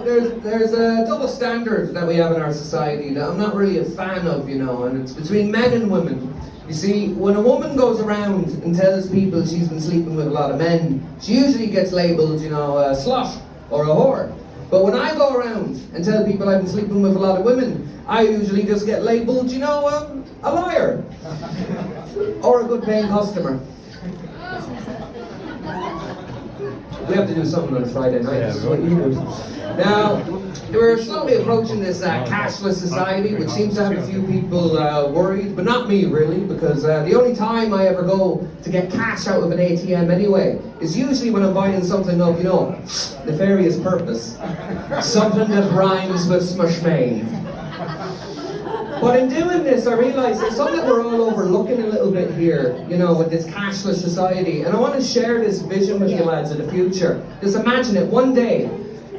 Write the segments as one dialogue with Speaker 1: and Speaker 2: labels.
Speaker 1: there's a double standard that we have in our society that I'm not really a fan of, and it's between men and women. You see, when a woman goes around and tells people she's been sleeping with a lot of men, she usually gets labelled, a slut or a whore. But when I go around and tell people I've been sleeping with a lot of women, I usually just get labelled, a liar. Or a good paying customer. We have to do something on a Friday night. This is what you do. Now, we're slowly approaching this cashless society, which seems to have a few people worried, but not me really, because the only time I ever go to get cash out of an ATM anyway is usually when I'm buying something of, nefarious purpose. Something that rhymes with smushmane. But in doing this, I realised there's something we're all overlooking a little bit here, with this cashless society. And I want to share this vision with you lads of the future. Just imagine it, one day,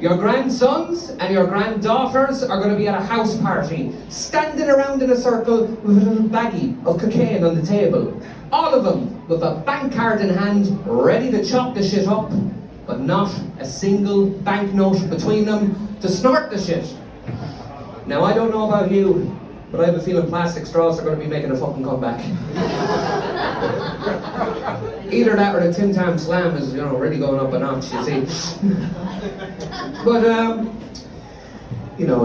Speaker 1: your grandsons and your granddaughters are going to be at a house party, standing around in a circle with a little baggie of cocaine on the table. All of them with a bank card in hand, ready to chop the shit up, but not a single banknote between them to snort the shit. Now, I don't know about you, but I have a feeling plastic straws are going to be making a fucking comeback. Either that or the Tim Tam Slam is, really going up a notch, you see. But,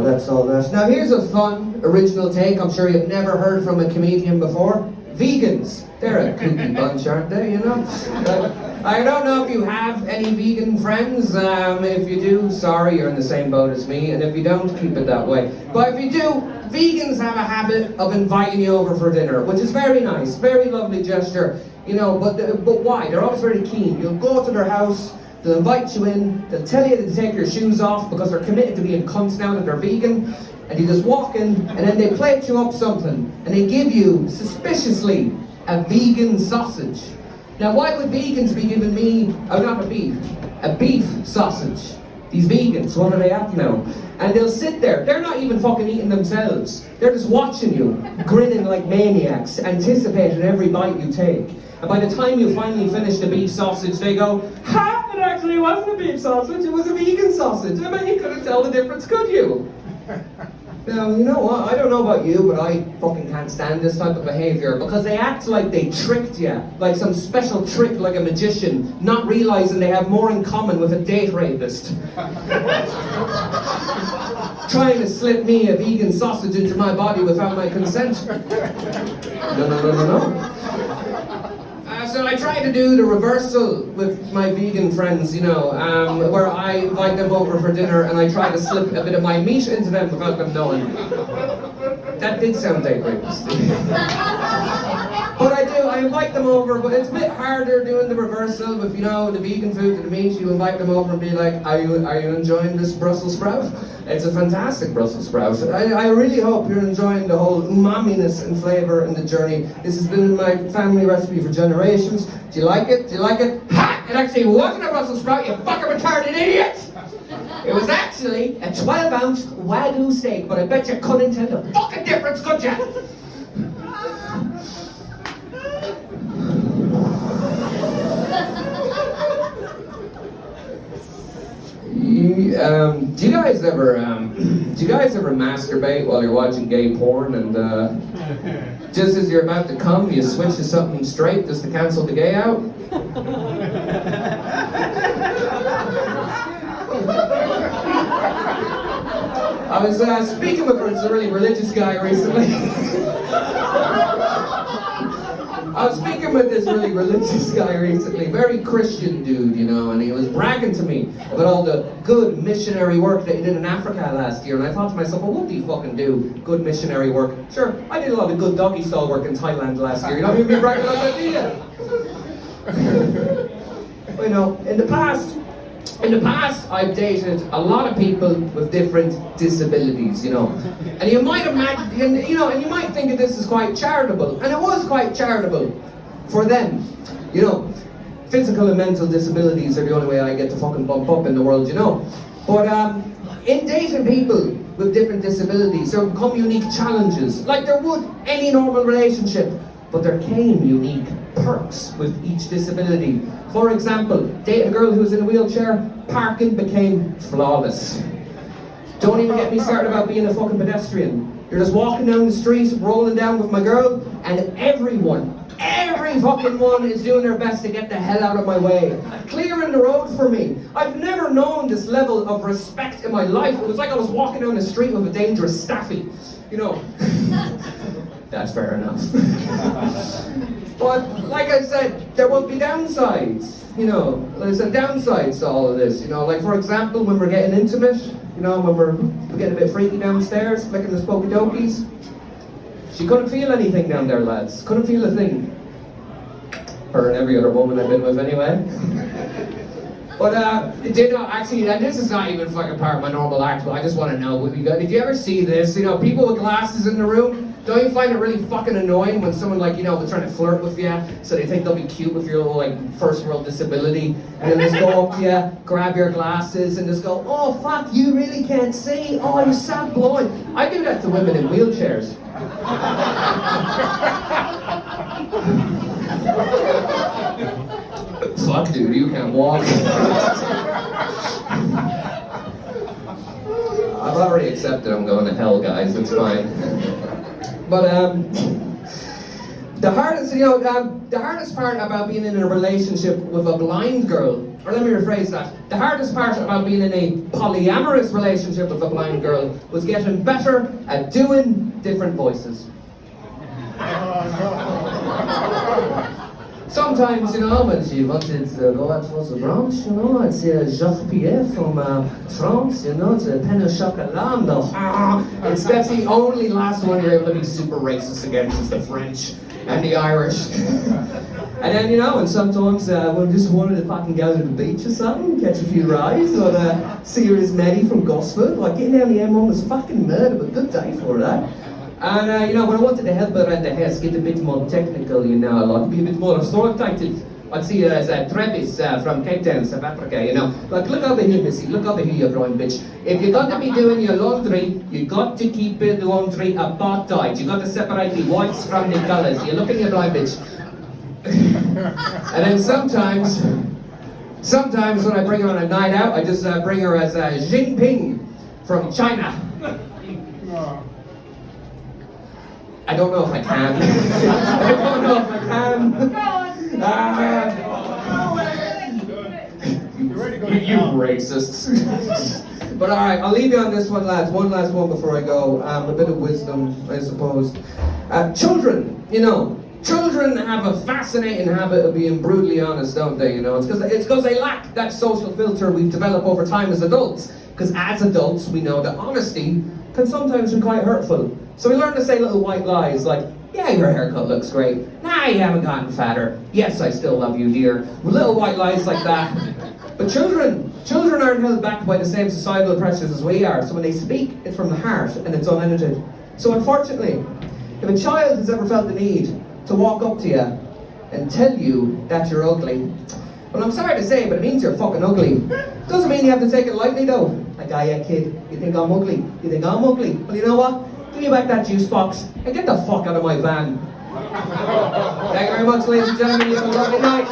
Speaker 1: that's all that. Now here's a fun, original take I'm sure you've never heard from a comedian before. Vegans. They're a kooky bunch, aren't they, I don't know if you have any vegan friends. If you do, sorry, you're in the same boat as me. And if you don't, keep it that way. But if you do, vegans have a habit of inviting you over for dinner, which is very nice, very lovely gesture. But why? They're always very keen. You'll go to their house, they'll invite you in, they'll tell you to take your shoes off because they're committed to being cunts now that they're vegan. And you just walk in, and then they plate you up something, and they give you, suspiciously, a vegan sausage. Now, why would vegans be giving me, not a beef sausage? These vegans, what are they at now? And they'll sit there, they're not even fucking eating themselves. They're just watching you, grinning like maniacs, anticipating every bite you take. And by the time you finally finish the beef sausage, they go, ha! It actually wasn't a beef sausage, it was a vegan sausage. I mean, you couldn't tell the difference, could you? Now, you know what, I don't know about you, but I fucking can't stand this type of behaviour because they act like they tricked you, like some special trick like a magician, not realising they have more in common with a date rapist. Trying to slip me a vegan sausage into my body without my consent. No. So I try to do the reversal with my vegan friends, where I invite them over for dinner and I try to slip a bit of my meat into them without them knowing. That did sound like rapist. But I invite them over, but it's a bit harder doing the reversal with, the vegan food and the meat. You invite them over and be like, are you enjoying this Brussels sprout? It's a fantastic Brussels sprout. I really hope you're enjoying the whole umaminess and flavour and the journey. This has been my family recipe for generations. Do you like it? Do you like it? Ha! It actually wasn't a Brussels sprout, you fucking retarded idiot! It was actually a 12-ounce Wagyu steak, but I bet you couldn't tell the fucking difference, could you? Do you guys ever masturbate while you're watching gay porn and just as you're about to come, you switch to something straight just to cancel the gay out? I was speaking with a really religious guy recently. I was speaking with this really religious guy recently, very Christian dude, and he was bragging to me about all the good missionary work that he did in Africa last year, and I thought to myself, well, what do you fucking do? Good missionary work. Sure, I did a lot of good doggy style work in Thailand last year, you don't hear me bragging about that, do you? In the past, I've dated a lot of people with different disabilities, And you might imagine, and you might think that this is quite charitable, and it was quite charitable for them. Physical and mental disabilities are the only way I get to fucking bump up in the world, But in dating people with different disabilities, there come unique challenges, like there would any normal relationship. But there came unique perks with each disability. For example, dating a girl who was in a wheelchair, parking became flawless. Don't even get me started about being a fucking pedestrian. You're just walking down the street, rolling down with my girl, and every fucking one is doing their best to get the hell out of my way. Clearing the road for me. I've never known this level of respect in my life. It was like I was walking down the street with a dangerous staffy. You know. That's fair enough. But, like I said, there will be downsides. You know, there's a downside to all of this. You know, like for example, when we're getting intimate, you know, when we're getting a bit freaky downstairs, flicking the spokey dokies. She couldn't feel anything down there, lads. Couldn't feel a thing. Her and every other woman I've been with anyway. But it did not actually, and this is not even fucking part of my normal act, but I just want to know, did you ever see this? You know, people with glasses in the room, don't you find it really fucking annoying when someone like, you know, they're trying to flirt with you, so they think they'll be cute with your little like first world disability, and they'll just go up to you, grab your glasses, and just go, oh fuck, you really can't see, oh you're so blind. I do that to women in wheelchairs. Fuck dude, you can't walk. I've already accepted I'm going to hell, guys, it's fine. But the hardest, you know, the hardest part about being in a relationship with a blind girl, or let me rephrase that, the hardest part about being in a polyamorous relationship with a blind girl was getting better at doing different voices. Sometimes, you know, when she wanted to go out for the brunch, you know, I'd say Jacques Pierre from France, you know, the pain au chocolat, no, it's that's the only last one you're able to be super racist against is the French and the Irish. And then, you know, and sometimes we just wanted to fucking go to the beach or something, catch a few rides, or serious Maddie from Gosford, like getting down the M1 was fucking murder, but good day for that. And, you know, when I wanted to help her around the house, get a bit more technical, you know, like be a bit more authoritative, I'd see her as Travis from Cape Town, South Africa, you know. Like, look over here, missy, look over here, you blind bitch. If you're going to be doing your laundry, you got to keep the laundry apartheid. You got to separate the whites from the colours. You look at your blind bitch. And then sometimes when I bring her on a night out, I just bring her as Jinping from China. I don't know if I can. I don't know if I can. You racists. But alright, I'll leave you on this one, lads. One last one before I go. A bit of wisdom, I suppose. Children, you know. Children have a fascinating habit of being brutally honest, don't they? You know, it's because they lack that social filter we've developed over time as adults. Because as adults, we know that honesty can sometimes be quite hurtful. So we learn to say little white lies like, yeah, your haircut looks great. Nah, you haven't gotten fatter. Yes, I still love you, dear. Little white lies like that. But children aren't held back by the same societal pressures as we are. So when they speak, it's from the heart and it's unedited. So unfortunately, if a child has ever felt the need to walk up to you and tell you that you're ugly, well, I'm sorry to say, but it means you're fucking ugly. Doesn't mean you have to take it lightly though. Like, ah, yeah, kid, you think I'm ugly? You think I'm ugly? Well, you know what? Give me back that juice box and get the fuck out of my van. Thank you very much, ladies and gentlemen. You have a lovely night.